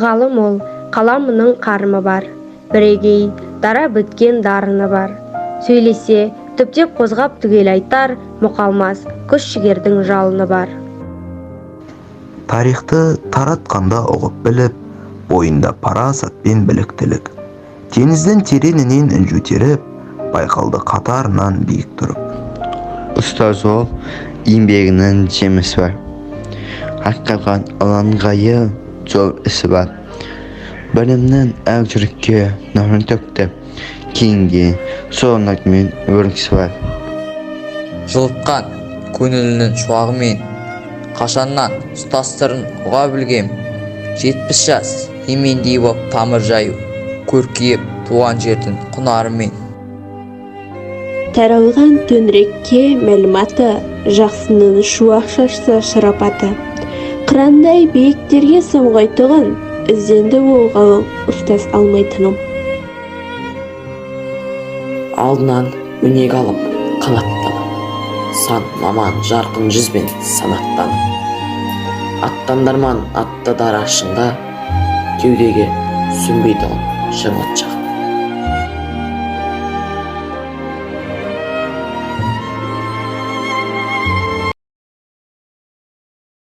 Ғалым ол, қаламының қарымы бар, бірегей, дара біткен дарыны бар. Сөйлесе, түптеп қозғап түгел айтар, мұқалмас, күш-жігердің жалыны бар. Тарихты таратқанда ұғып біліп, бойында парасат пен біліктілік. Теңіздің тереңінен үн жөтеріп, байқалды қатарынан биік тұрып. Ұстаз ол, еңбегінің жемісі бар. Арқалған алаңғайы зор ісі бар. Білімнің әр жүрекке нұрын төкті, кейінге соңнақмен өріңсі бар. Жылытқан көңілінің шуағымен, қашаннан ұстастырын ұға білгем. 70 жас емендей боп тамыр жаю, көркейіп туған жердің құнарымен. Таралған төңірекке мәліматы, жақсының шуақ шашса шарапаты. Қырандай биіктерге самғайтұғын, ізденді ол ғалым, ұстаз алмайтыным. Алдынан өнег алып, қанаттанып, сан маман жарқын жүзбен санаттанып. Аттандарман атты дара шыңға, кеудеге сүмбей тұғын шың от жағып.